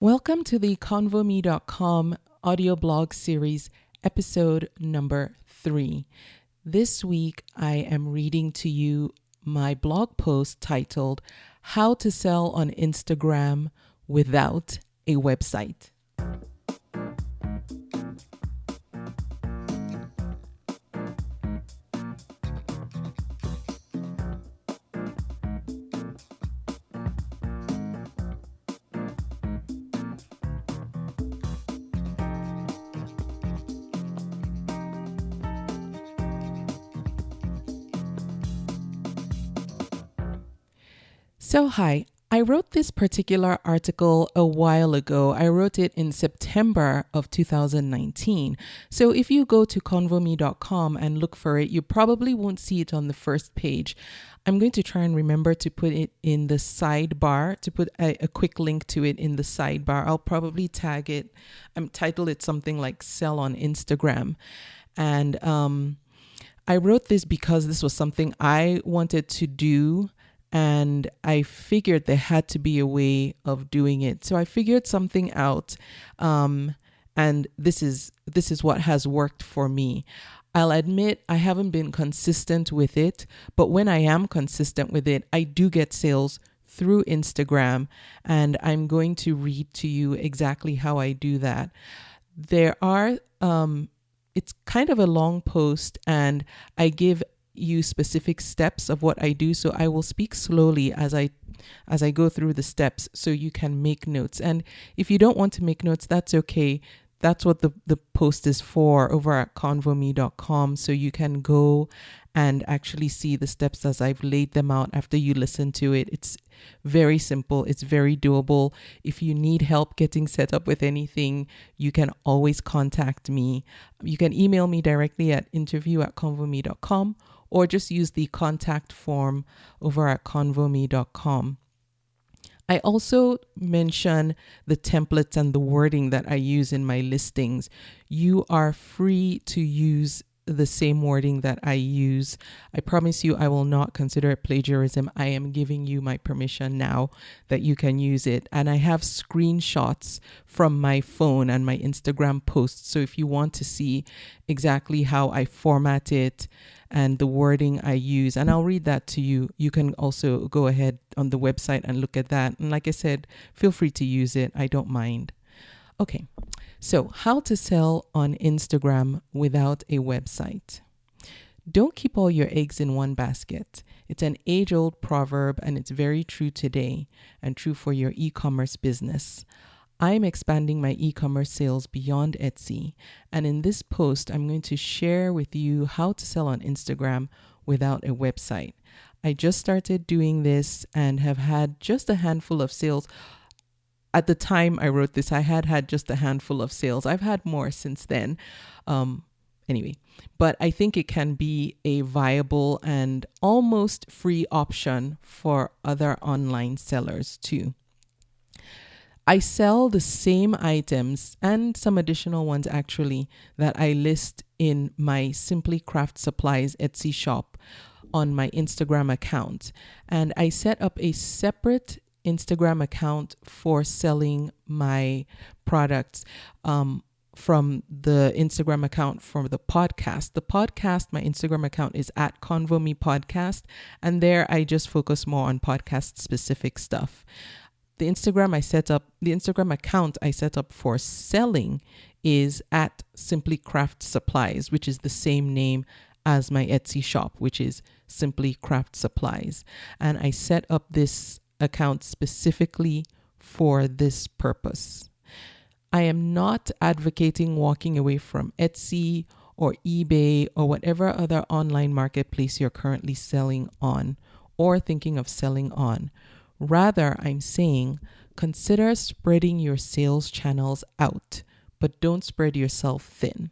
Welcome to the convome.com audio blog series, episode number 3. This week, I am reading to you my blog post titled, How to Sell on Instagram Without a Website. So, hi, I wrote this particular article a while ago. I wrote it in September of 2019. So if you go to convome.com and look for it, you probably won't see it on the first page. I'm going to try and remember to put it in the sidebar, to put a quick link to it in the sidebar. I'll probably tag it, title it something like Sell on Instagram. And I wrote this because this was something I wanted to do. And I figured there had to be a way of doing it. So I figured something out. And this is what has worked for me. I'll admit I haven't been consistent with it, but when I am consistent with it, I do get sales through Instagram. And I'm going to read to you exactly how I do that. There are, it's kind of a long post, and I give you specific steps of what I do. So I will speak slowly as I go through the steps so you can make notes. And if you don't want to make notes, that's okay. That's what the post is for over at convome.com. So you can go and actually see the steps as I've laid them out after you listen to it. It's very simple. It's very doable. If you need help getting set up with anything, you can always contact me. You can email me directly at interview@convome.com or just use the contact form over at convome.com. I also mention the templates and the wording that I use in my listings. You are free to use the same wording that I use. I promise you I will not consider it plagiarism. I am giving you my permission now that you can use it. And I have screenshots from my phone and my Instagram posts. So if you want to see exactly how I format it and the wording I use, and I'll read that to you, you can also go ahead on the website and look at that. And like I said, feel free to use it. I don't mind. Okay, so how to sell on Instagram without a website. Don't keep all your eggs in one basket. It's an age-old proverb, and it's very true today and true for your e-commerce business. I'm expanding my e-commerce sales beyond Etsy, and in this post, I'm going to share with you how to sell on Instagram without a website. I just started doing this and have had just a handful of sales. At the time I wrote this, I had just a handful of sales. I've had more since then. Anyway, but I think it can be a viable and almost free option for other online sellers too. I sell the same items and some additional ones actually that I list in my Simply Craft Supplies Etsy shop on my Instagram account. And I set up a separate Instagram account for selling my products from the Instagram account for the podcast. The podcast, my Instagram account is at Convome Podcast, and there I just focus more on podcast specific stuff. The Instagram account I set up for selling is at Simply Craft Supplies, which is the same name as my Etsy shop, which is Simply Craft Supplies. And I set up this account specifically for this purpose. I am not advocating walking away from Etsy or eBay or whatever other online marketplace you're currently selling on or thinking of selling on. Rather, I'm saying consider spreading your sales channels out, but don't spread yourself thin.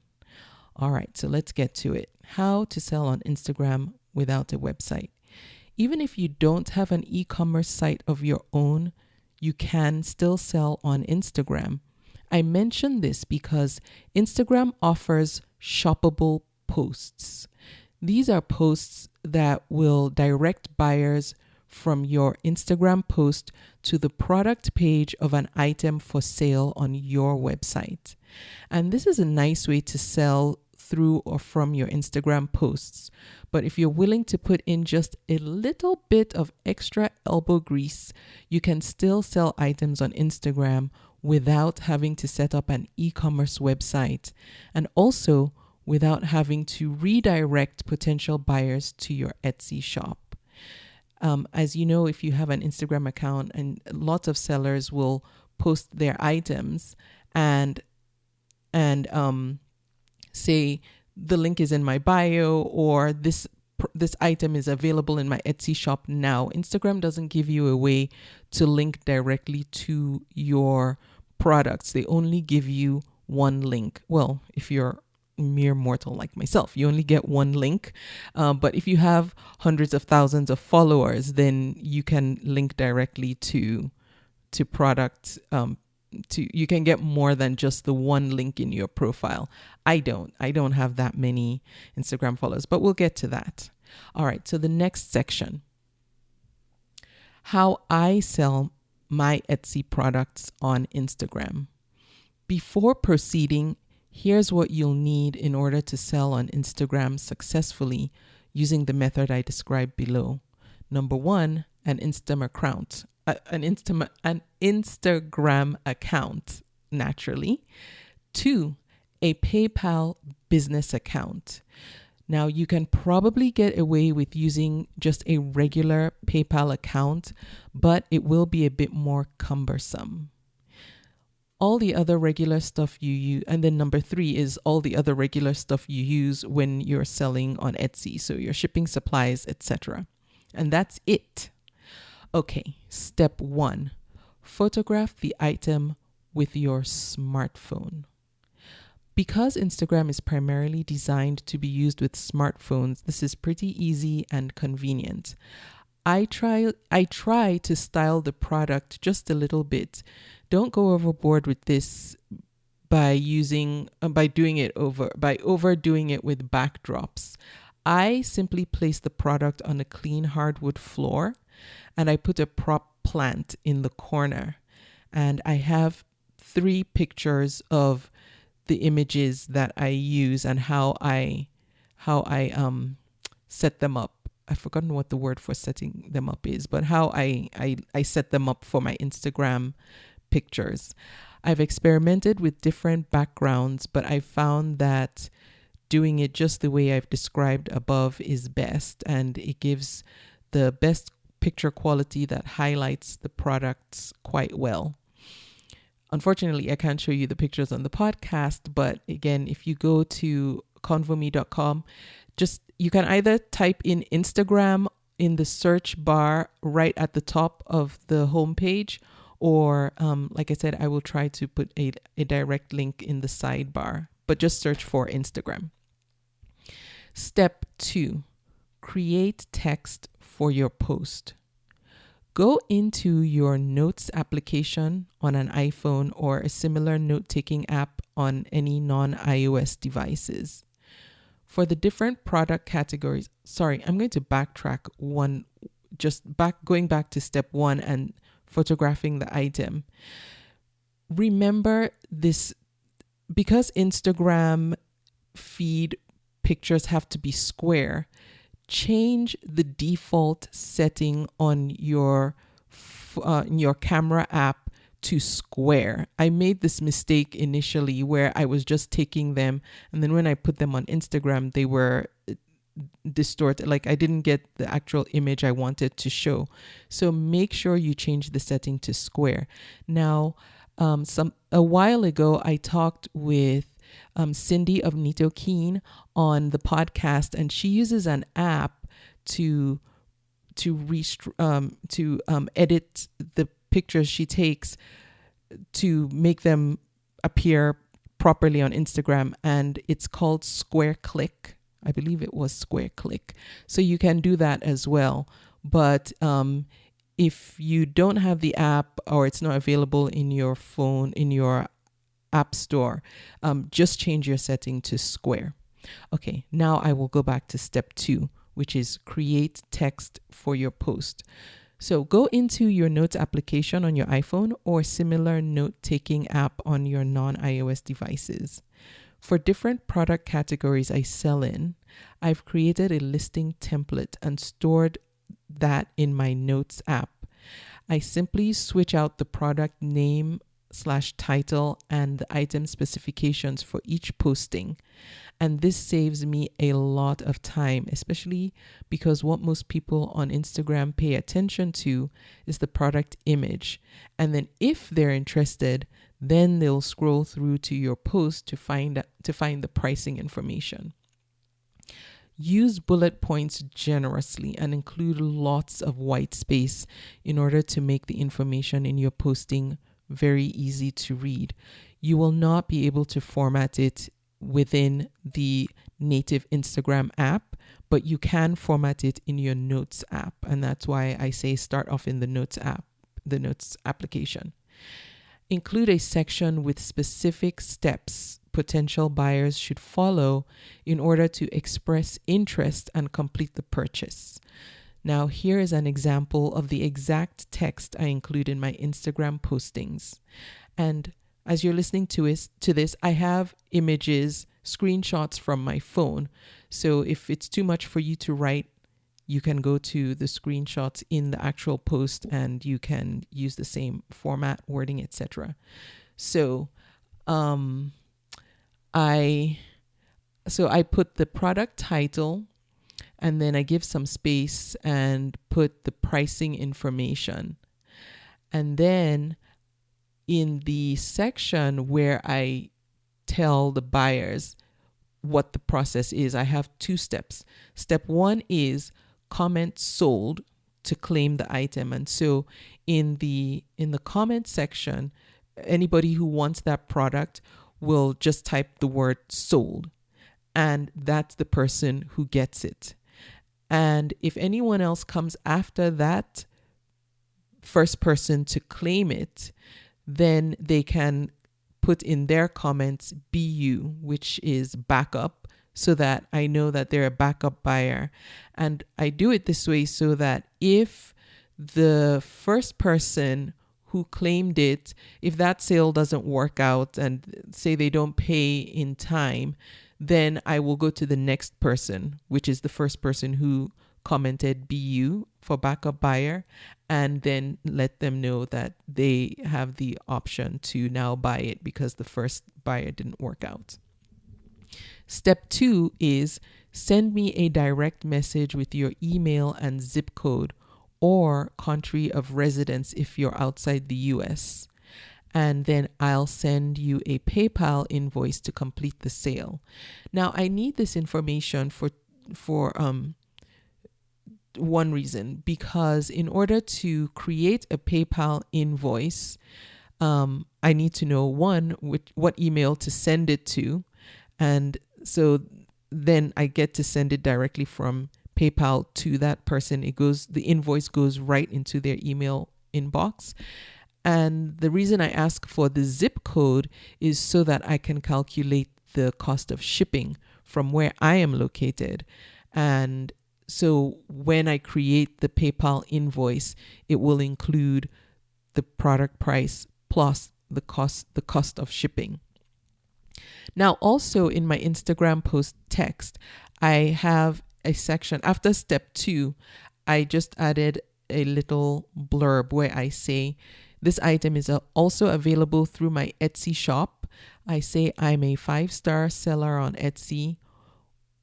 All right, so let's get to it. How to sell on Instagram without a website. Even if you don't have an e-commerce site of your own, you can still sell on Instagram. I mention this because Instagram offers shoppable posts. These are posts that will direct buyers from your Instagram post to the product page of an item for sale on your website. And this is a nice way to sell through or from your Instagram posts. But if you're willing to put in just a little bit of extra elbow grease, you can still sell items on Instagram without having to set up an e-commerce website, and also without having to redirect potential buyers to your Etsy shop. As you know, if you have an Instagram account, and lots of sellers will post their items and say the link is in my bio, or this item is available in my Etsy shop now. Instagram doesn't give you a way to link directly to your products. They only give you one link. Well, if you're a mere mortal like myself, you only get one link. But if you have hundreds of thousands of followers, then you can link directly to products. You can get more than just the one link in your profile. I don't have that many Instagram followers, but we'll get to that. All right, so the next section, how I sell my Etsy products on Instagram. Before proceeding, here's what you'll need in order to sell on Instagram successfully using the method I described below. Number one, an Instagram account, naturally. 2, a PayPal business account. Now, you can probably get away with using just a regular PayPal account, but it will be a bit more cumbersome. All the other regular stuff you use, and then number 3 is all the other regular stuff you use when you're selling on Etsy, so your shipping, supplies, etc. And that's it. Okay, step 1, photograph the item with your smartphone. Because Instagram is primarily designed to be used with smartphones, this is pretty easy and convenient. I try to style the product just a little bit. Don't go overboard with this by overdoing it with backdrops. I simply place the product on a clean hardwood floor, and I put a prop plant in the corner. And I have 3 pictures of the images that I use and how I set them up. I've forgotten what the word for setting them up is, but how I set them up for my Instagram pictures. I've experimented with different backgrounds, but I found that doing it just the way I've described above is best, and it gives the best picture quality that highlights the products quite well. Unfortunately, I can't show you the pictures on the podcast, but again, if you go to convome.com, you can either type in Instagram in the search bar right at the top of the homepage, or like I said, I will try to put a direct link in the sidebar, but just search for Instagram. Step 2, create text for your post. Go into your notes application on an iPhone or a similar note-taking app on any non-iOS devices. For the different product categories, I'm going to backtrack going back to step 1 and photographing the item. Remember this, because Instagram feed pictures have to be square, change the default setting on your camera app to square. I made this mistake initially where I was just taking them, and then when I put them on Instagram, they were distorted. Like I didn't get the actual image I wanted to show. So make sure you change the setting to square. Now, a while ago, I talked with Cindy of Nito Keen on the podcast, and she uses an app to edit the pictures she takes to make them appear properly on Instagram, and it's called Square Click. I believe it was Square Click. So you can do that as well. But if you don't have the app, or it's not available in your phone, in your app store, just change your setting to square. Okay, now I will go back to step 2, which is create text for your post. So go into your notes application on your iPhone or similar note-taking app on your non-iOS devices. For different product categories I sell in, I've created a listing template and stored that in my notes app. I simply switch out the product name / title and the item specifications for each posting. And this saves me a lot of time, especially because what most people on Instagram pay attention to is the product image. And then if they're interested, then they'll scroll through to your post to find the pricing information. Use bullet points generously and include lots of white space in order to make the information in your posting very easy to read. You will not be able to format it within the native Instagram app, but you can format it in your notes app. And that's why I say start off in the notes app, the notes application. Include a section with specific steps potential buyers should follow in order to express interest and complete the purchase. Now, here is an example of the exact text I include in my Instagram postings. And as you're listening to this, I have images, screenshots from my phone. So if it's too much for you to write, you can go to the screenshots in the actual post and you can use the same format, wording, etc. So I put the product title and then I give some space and put the pricing information. And then in the section where I tell the buyers what the process is, I have 2 steps. Step 1 is comment sold to claim the item. And so in the comment section, anybody who wants that product will just type the word sold, and that's the person who gets it. And if anyone else comes after that first person to claim it, then they can put in their comments BU, which is backup, so that I know that they're a backup buyer. And I do it this way so that if the first person who claimed it, if that sale doesn't work out and say they don't pay in time, then I will go to the next person, which is the first person who commented BU for backup buyer, and then let them know that they have the option to now buy it because the first buyer didn't work out. Step 2 is send me a direct message with your email and zip code or country of residence if you're outside the US. And then I'll send you a PayPal invoice to complete the sale. Now, I need this information for one reason, because in order to create a PayPal invoice, I need to know what email to send it to. And so then I get to send it directly from PayPal to that person. The invoice goes right into their email inbox. And the reason I ask for the zip code is so that I can calculate the cost of shipping from where I am located. And so when I create the PayPal invoice, it will include the product price plus the cost of shipping. Now, also in my Instagram post text, I have a section. After step 2, I just added a little blurb where I say, this item is also available through my Etsy shop. I say I'm a 5-star seller on Etsy,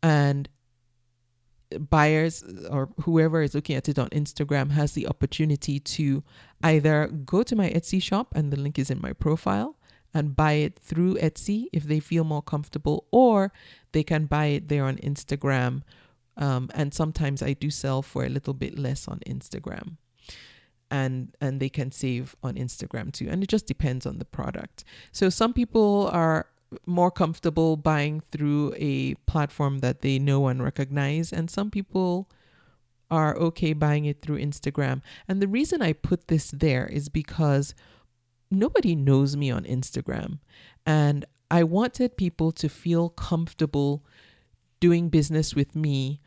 and buyers or whoever is looking at it on Instagram has the opportunity to either go to my Etsy shop, and the link is in my profile, and buy it through Etsy if they feel more comfortable, or they can buy it there on Instagram. And sometimes I do sell for a little bit less on Instagram. And they can save on Instagram too. And it just depends on the product. So some people are more comfortable buying through a platform that they know and recognize, and some people are okay buying it through Instagram. And the reason I put this there is because nobody knows me on Instagram, and I wanted people to feel comfortable doing business with me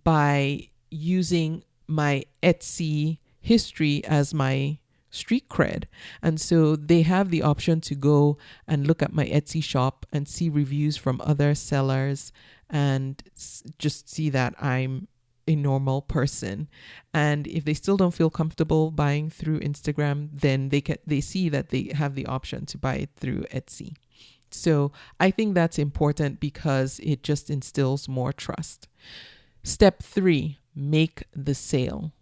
by using my Etsy history as my street cred. And so they have the option to go and look at my Etsy shop and see reviews from other sellers and just see that I'm a normal person. And if they still don't feel comfortable buying through Instagram, then they see that they have the option to buy it through Etsy. So I think that's important because it just instills more trust. Step 3, make the sale.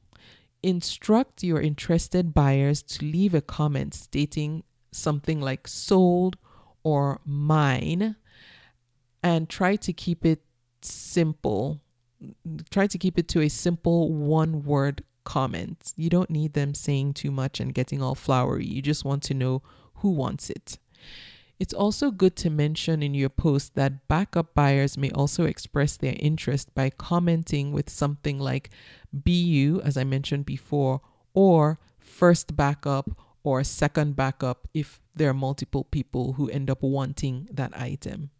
Instruct your interested buyers to leave a comment stating something like sold or mine, and try to keep it simple. Try to keep it to a simple one-word comment. You don't need them saying too much and getting all flowery. You just want to know who wants it. It's also good to mention in your post that backup buyers may also express their interest by commenting with something like BU, as I mentioned before, or first backup or second backup if there are multiple people who end up wanting that item.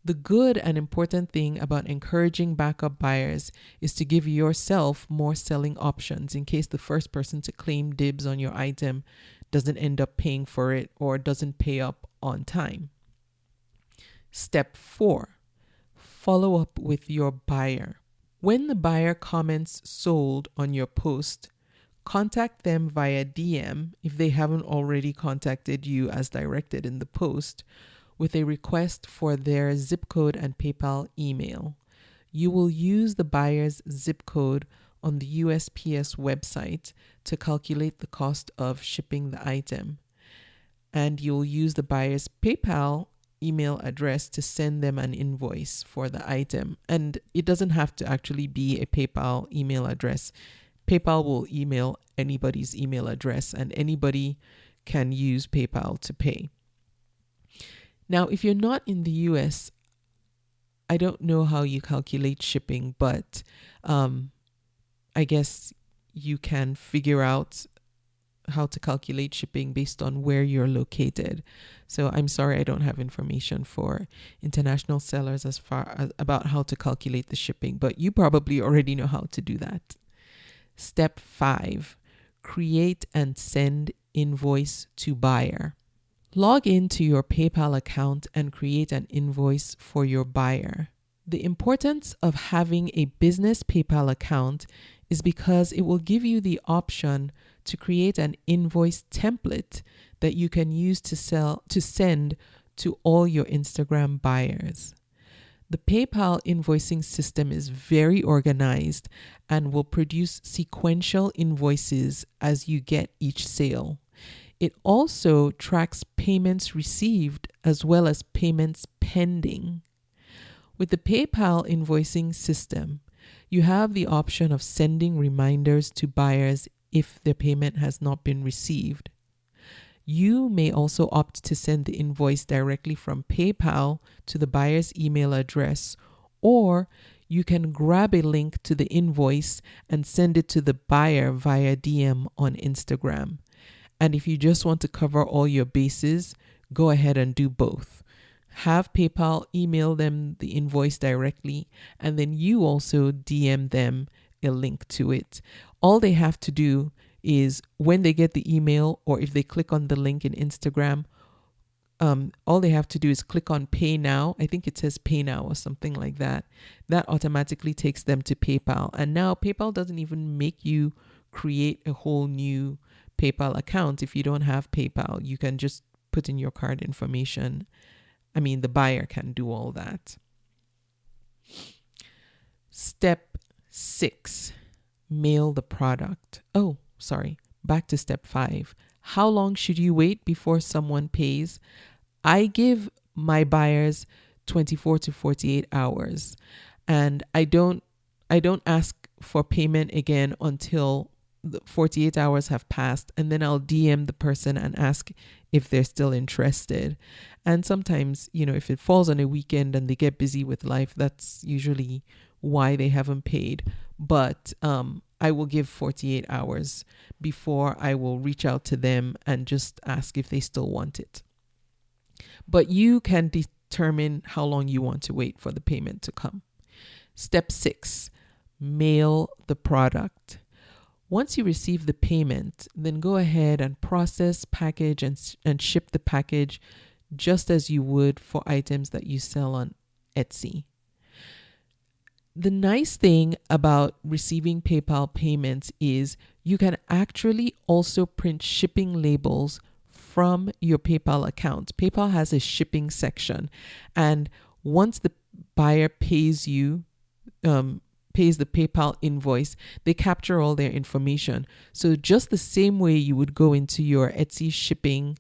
The good and important thing about encouraging backup buyers is to give yourself more selling options in case the first person to claim dibs on your item doesn't end up paying for it or doesn't pay up on time. Step 4, follow up with your buyer. When the buyer comments sold on your post, contact them via DM if they haven't already contacted you as directed in the post, with a request for their zip code and PayPal email. You will use the buyer's zip code on the USPS website to calculate the cost of shipping the item. And you'll use the buyer's PayPal email address to send them an invoice for the item. And it doesn't have to actually be a PayPal email address. PayPal will email anybody's email address, and anybody can use PayPal to pay. Now, if you're not in the US, I don't know how you calculate shipping, but I guess you can figure out how to calculate shipping based on where you're located. So I'm sorry I don't have information for international sellers as far as about how to calculate the shipping, but you probably already know how to do that. Step 5, create and send invoice to buyer. Log into your PayPal account and create an invoice for your buyer. The importance of having a business PayPal account is because it will give you the option to create an invoice template that you can use to send to all your Instagram buyers. The PayPal invoicing system is very organized and will produce sequential invoices as you get each sale. It also tracks payments received as well as payments pending. With the PayPal invoicing system, you have the option of sending reminders to buyers if their payment has not been received. You may also opt to send the invoice directly from PayPal to the buyer's email address, or you can grab a link to the invoice and send it to the buyer via DM on Instagram. And if you just want to cover all your bases, go ahead and do both. Have PayPal email them the invoice directly, and then you also DM them a link to it. All they have to do is when they get the email, or if they click on the link in Instagram, all they have to do is click on Pay Now. I think it says Pay Now or something like that. That automatically takes them to PayPal. And now PayPal doesn't even make you create a whole new PayPal account. If you don't have PayPal, you can just put in your card information. I mean, the buyer can do all that. Step 6, mail the product. Oh, sorry. Back to step 5. How long should you wait before someone pays? I give my buyers 24 to 48 hours, and I don't ask for payment again until the 48 hours have passed, and then I'll DM the person and ask if they're still interested. And sometimes, if it falls on a weekend and they get busy with life, that's usually why they haven't paid. But I will give 48 hours before I will reach out to them and just ask if they still want it. But you can determine how long you want to wait for the payment to come. Step 6, mail the product. Once you receive the payment, then go ahead and process, package, and ship the package just as you would for items that you sell on Etsy. The nice thing about receiving PayPal payments is you can actually also print shipping labels from your PayPal account. PayPal has a shipping section, and once the buyer pays you, pays the PayPal invoice, they capture all their information. So just the same way you would go into your Etsy shipping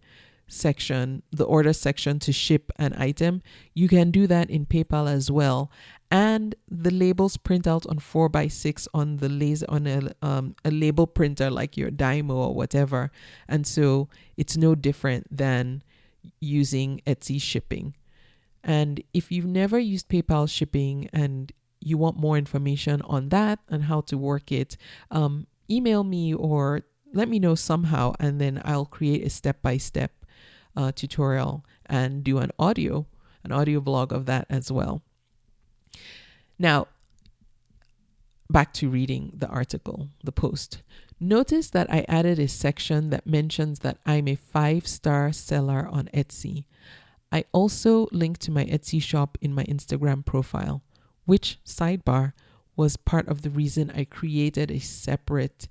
section, the order section, to ship an item, you can do that in PayPal as well. And the labels print out on 4x6 on the laser on a label printer like your Dymo or whatever. And so it's no different than using Etsy shipping. And if you've never used PayPal shipping and you want more information on that and how to work it, email me or let me know somehow, and then I'll create a step-by-step tutorial and do an audio blog of that as well. Now, back to reading the article, the post. Notice that I added a section that mentions that I'm a 5-star seller on Etsy. I also link to my Etsy shop in my Instagram profile, which, sidebar, was part of the reason I created a separate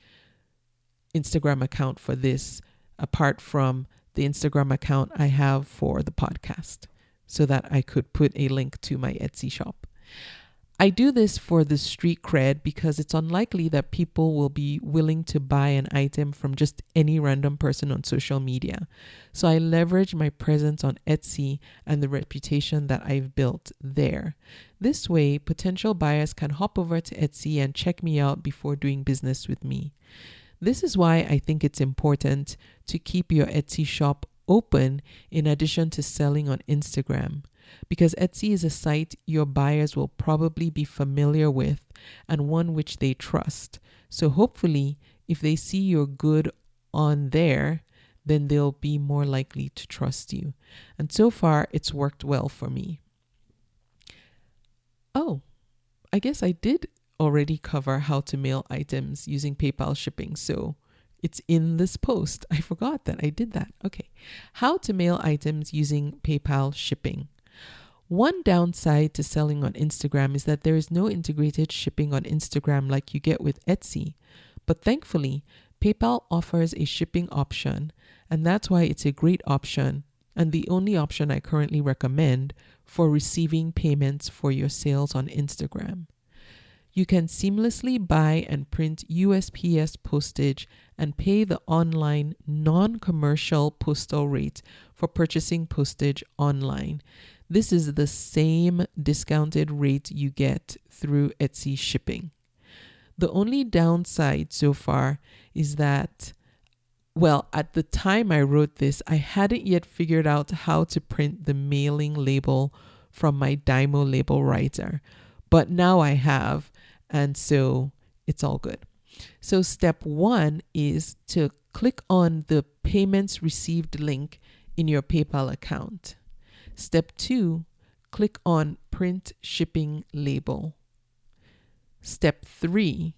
Instagram account for this, apart from the Instagram account I have for the podcast, so that I could put a link to my Etsy shop. I do this for the street cred because it's unlikely that people will be willing to buy an item from just any random person on social media. So I leverage my presence on Etsy and the reputation that I've built there. This way, potential buyers can hop over to Etsy and check me out before doing business with me. This is why I think it's important to keep your Etsy shop open in addition to selling on Instagram, because Etsy is a site your buyers will probably be familiar with and one which they trust. So hopefully, if they see your good on there, then they'll be more likely to trust you. And so far, it's worked well for me. Oh, I guess I did already cover how to mail items using PayPal shipping, so it's in this post. I forgot that I did that. Okay. How to mail items using PayPal shipping. One downside to selling on Instagram is that there is no integrated shipping on Instagram like you get with Etsy. But thankfully, PayPal offers a shipping option, and that's why it's a great option and the only option I currently recommend for receiving payments for your sales on Instagram. You can seamlessly buy and print USPS postage and pay the online non-commercial postal rate for purchasing postage online. This is the same discounted rate you get through Etsy shipping. The only downside so far is that, well, at the time I wrote this, I hadn't yet figured out how to print the mailing label from my Dymo label writer. But now I have, and so it's all good. So step 1 is to click on the payments received link in your PayPal account. Step 2, click on print shipping label. Step 3,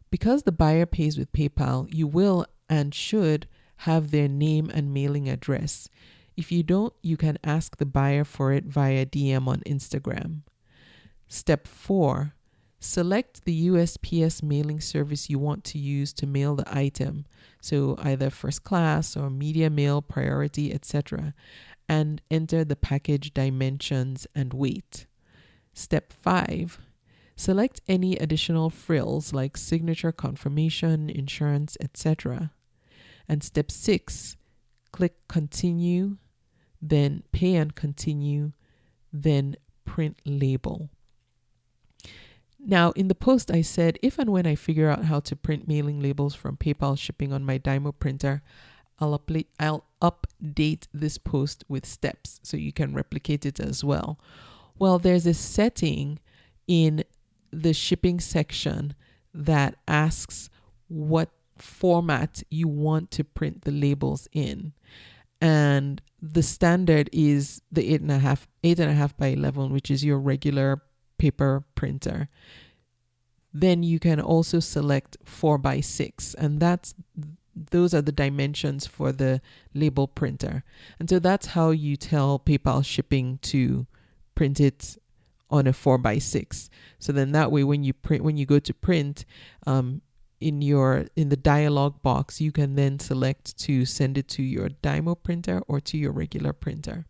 because the buyer pays with PayPal, you will and should have their name and mailing address. If you don't, you can ask the buyer for it via DM on Instagram. Step 4, select the USPS mailing service you want to use to mail the item, so either first class or media mail, priority, etc., and enter the package dimensions and weight. Step 5, select any additional frills like signature, confirmation, insurance, etc. And step 6, click continue, then pay and continue, then print label. Now, in the post, I said, if and when I figure out how to print mailing labels from PayPal shipping on my Dymo printer, I'll update this post with steps so you can replicate it as well. Well, there's a setting in the shipping section that asks what format you want to print the labels in. And the standard is the 8.5 by 11, which is your regular paper printer. then you can also select 4x6, and those are the dimensions for the label printer. And so that's how you tell PayPal Shipping to print it on a 4x6. So then that way, when you go to print, in the dialog box, you can then select to send it to your Dymo printer or to your regular printer.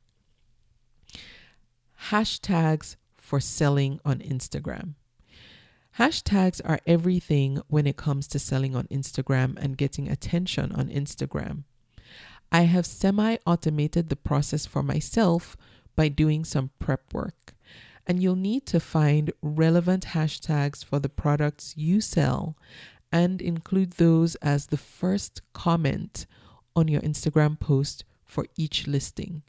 Hashtags for selling on Instagram. Hashtags are everything when it comes to selling on Instagram and getting attention on Instagram. I have semi-automated the process for myself by doing some prep work. And you'll need to find relevant hashtags for the products you sell and include those as the first comment on your Instagram post for each listing.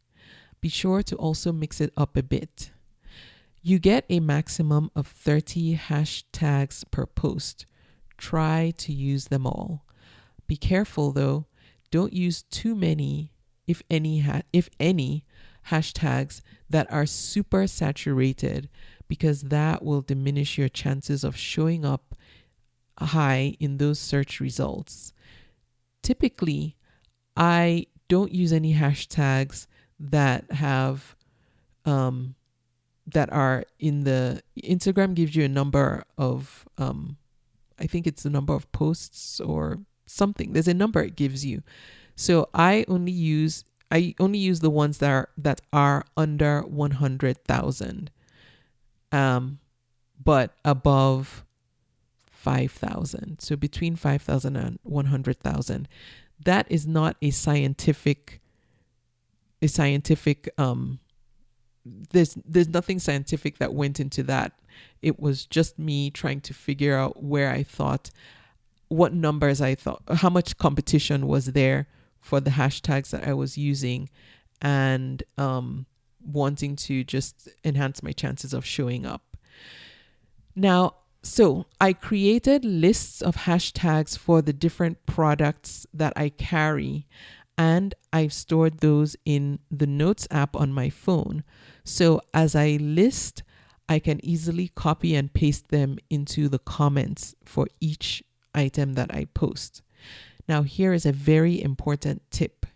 Be sure to also mix it up a bit. You get a maximum of 30 hashtags per post. Try to use them all. Be careful though, don't use too many, if any, hashtags that are super saturated, because that will diminish your chances of showing up high in those search results. Typically, I don't use any hashtags that have that are in the Instagram gives you a number of I think it's the number of posts or something. There's a number it gives you. So I only use the ones that are under 100,000 but above 5,000. So between 5,000 and 100,000. That is not a scientific there's nothing scientific that went into that. It was just me trying to figure out what numbers I thought, how much competition was there for the hashtags that I was using, and wanting to just enhance my chances of showing up. Now, so I created lists of hashtags for the different products that I carry, and I've stored those in the Notes app on my phone. So as I list, I can easily copy and paste them into the comments for each item that I post. Now, here is a very important tip.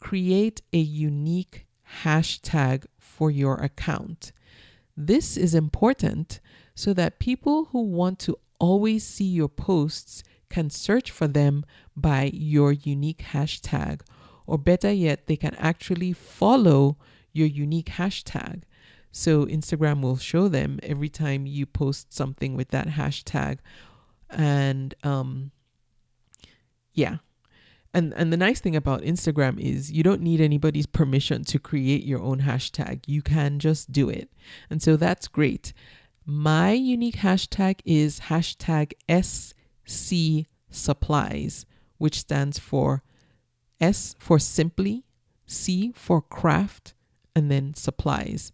Create a unique hashtag for your account. This is important so that people who want to always see your posts can search for them by your unique hashtag, or better yet, they can actually follow your unique hashtag. So Instagram will show them every time you post something with that hashtag. And And the nice thing about Instagram is you don't need anybody's permission to create your own hashtag. You can just do it. And so that's great. My unique hashtag is hashtag SC Supplies, which stands for S for simply, C for craft, and then supplies.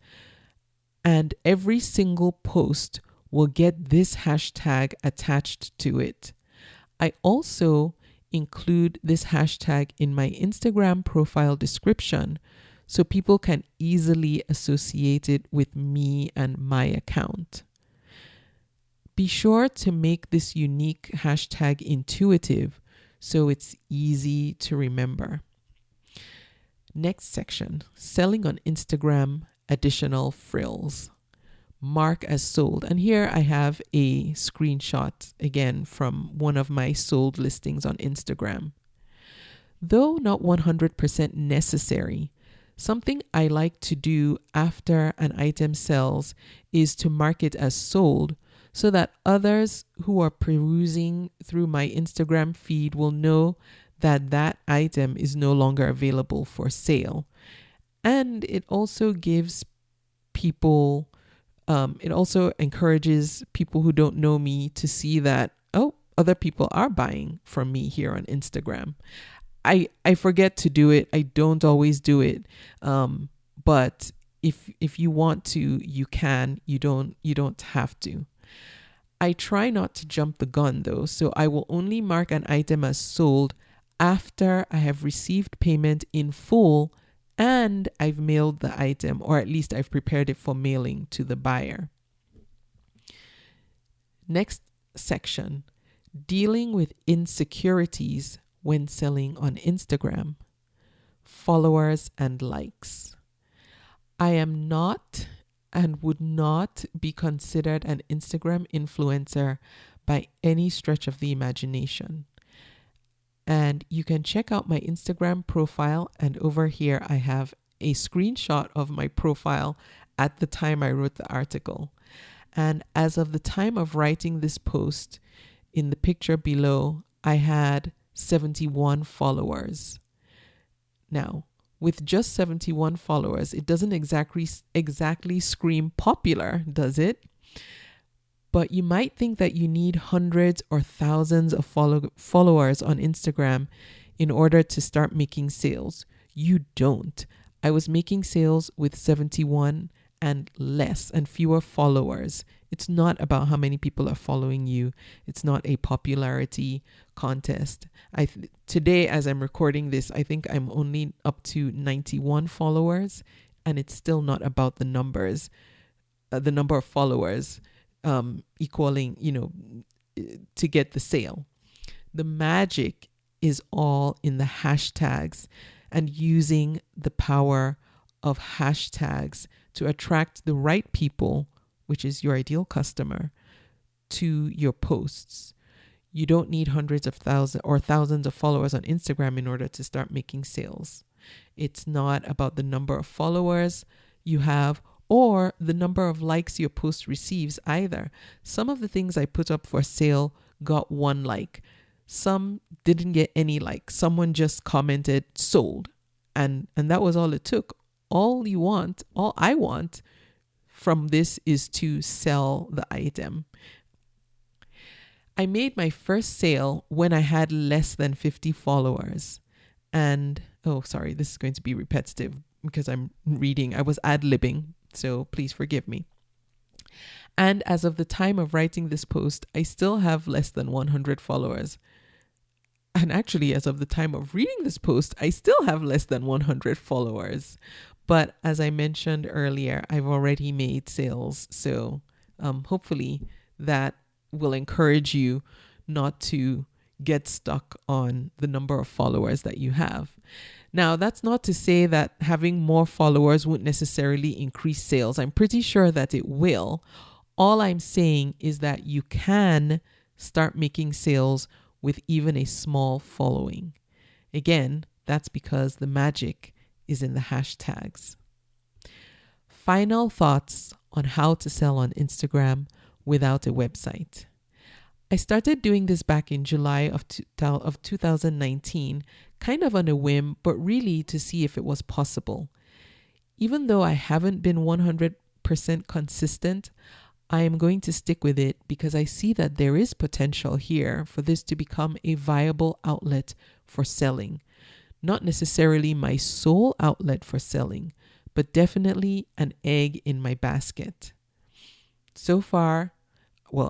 And every single post will get this hashtag attached to it. I also include this hashtag in my Instagram profile description so people can easily associate it with me and my account. Be sure to make this unique hashtag intuitive so it's easy to remember. Next section, selling on Instagram, additional frills. Mark as sold. And here I have a screenshot again from one of my sold listings on Instagram. Though not 100% necessary, something I like to do after an item sells is to mark it as sold so that others who are perusing through my Instagram feed will know that that item is no longer available for sale. And it also gives people it also encourages people who don't know me to see that, oh, other people are buying from me here on Instagram. I forget to do it. I don't always do it. But if you want to, you can. You don't have to. I try not to jump the gun though, so I will only mark an item as sold after I have received payment in full and I've mailed the item, or at least I've prepared it for mailing to the buyer. Next section, dealing with insecurities when selling on Instagram, followers and likes. I am not and would not be considered an Instagram influencer by any stretch of the imagination. And you can check out my Instagram profile, and over here I have a screenshot of my profile at the time I wrote the article. And as of the time of writing this post, in the picture below, I had 71 followers. Now, with just 71 followers, it doesn't exactly scream popular, does it? But you might think that you need hundreds or thousands of followers on Instagram in order to start making sales. You don't. I was making sales with 71 and less and fewer followers. It's not about how many people are following you. It's not a popularity contest. Today, as I'm recording this, I think I'm only up to 91 followers, and it's still not about the numbers, the number of followers equaling, to get the sale. The magic is all in the hashtags and using the power of hashtags to attract the right people, which is your ideal customer, to your posts. You don't need hundreds of thousands or thousands of followers on Instagram in order to start making sales. It's not about the number of followers you have or the number of likes your post receives either. Some of the things I put up for sale got 1 like. Some didn't get any likes. Someone just commented sold. And that was all it took. All I want from this is to sell the item. I made my first sale when I had less than 50 followers. And, this is going to be repetitive because I'm reading. I was ad-libbing, so please forgive me. And as of the time of writing this post, I still have less than 100 followers. And actually, as of the time of reading this post, I still have less than 100 followers. But as I mentioned earlier, I've already made sales. So hopefully that will encourage you not to get stuck on the number of followers that you have. Now, that's not to say that having more followers won't necessarily increase sales. I'm pretty sure that it will. All I'm saying is that you can start making sales with even a small following. Again, that's because the magic is in the hashtags. Final thoughts on how to sell on Instagram without a website. I started doing this back in July of 2019, kind of on a whim, but really to see if it was possible. Even though I haven't been 100% consistent, I am going to stick with it because I see that there is potential here for this to become a viable outlet for selling. Not necessarily my sole outlet for selling, but definitely an egg in my basket. So far,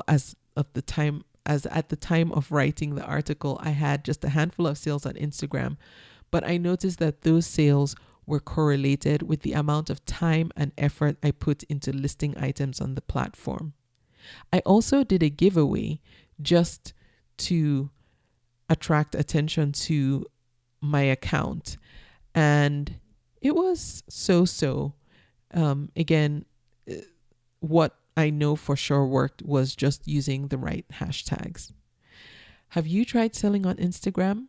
as at the time of writing the article, I had just a handful of sales on Instagram, but I noticed that those sales were correlated with the amount of time and effort I put into listing items on the platform. I also did a giveaway just to attract attention to my account, and it was so. Again, what I know for sure worked was just using the right hashtags. Have you tried selling on Instagram?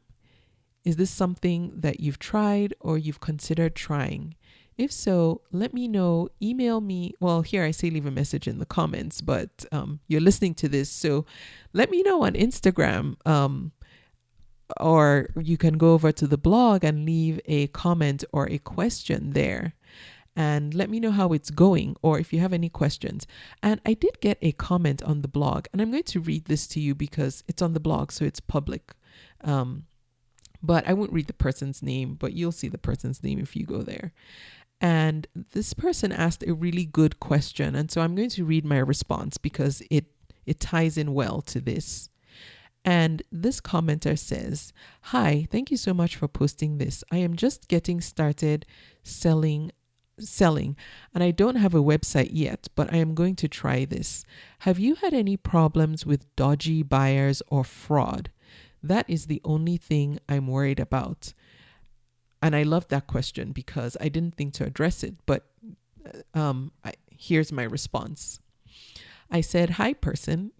Is this something that you've tried or you've considered trying? If so, let me know. Email me. Well, here I say leave a message in the comments, but you're listening to this, so let me know on Instagram. Or you can go over to the blog and leave a comment or a question there. And let me know how it's going or if you have any questions. And I did get a comment on the blog, and I'm going to read this to you because it's on the blog, so it's public. But I won't read the person's name, but you'll see the person's name if you go there. And this person asked a really good question. And so I'm going to read my response because it ties in well to this. And this commenter says, "Hi, thank you so much for posting this. I am just getting started selling selling, and I don't have a website yet, but I am going to try this. Have you had any problems with dodgy buyers or fraud? That is the only thing I'm worried about. And I love that question because I didn't think to address it, but here's my response. I said, "Hi, person.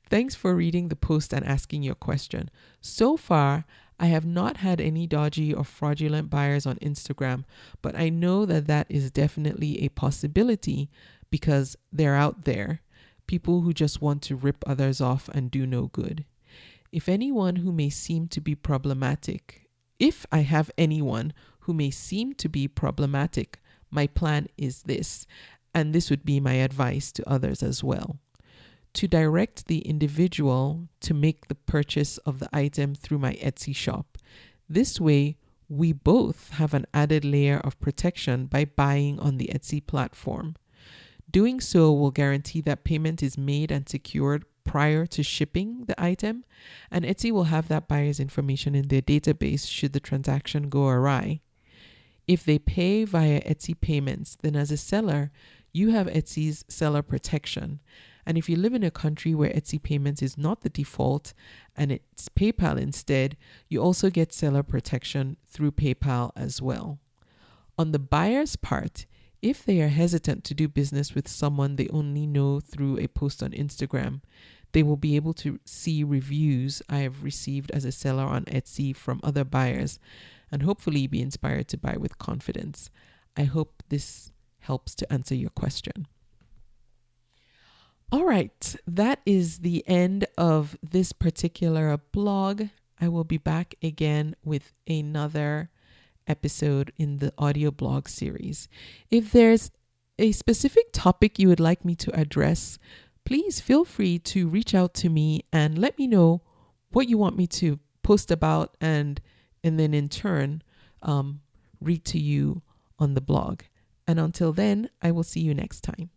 Thanks for reading the post and asking your question. So far, I have not had any dodgy or fraudulent buyers on Instagram, but I know that is definitely a possibility because they're out there, people who just want to rip others off and do no good. If I have anyone who may seem to be problematic, my plan is this, and this would be my advice to others as well. To direct the individual to make the purchase of the item through my Etsy shop. This way, we both have an added layer of protection by buying on the Etsy platform. Doing so will guarantee that payment is made and secured prior to shipping the item, and Etsy will have that buyer's information in their database should the transaction go awry. If they pay via Etsy payments, then as a seller, you have Etsy's seller protection. And if you live in a country where Etsy payments is not the default and it's PayPal instead, you also get seller protection through PayPal as well. On the buyer's part, if they are hesitant to do business with someone they only know through a post on Instagram, they will be able to see reviews I have received as a seller on Etsy from other buyers and hopefully be inspired to buy with confidence. I hope this helps to answer your question. All right, that is the end of this particular blog. I will be back again with another episode in the audio blog series. If there's a specific topic you would like me to address, please feel free to reach out to me and let me know what you want me to post about and then in turn read to you on the blog. And until then, I will see you next time.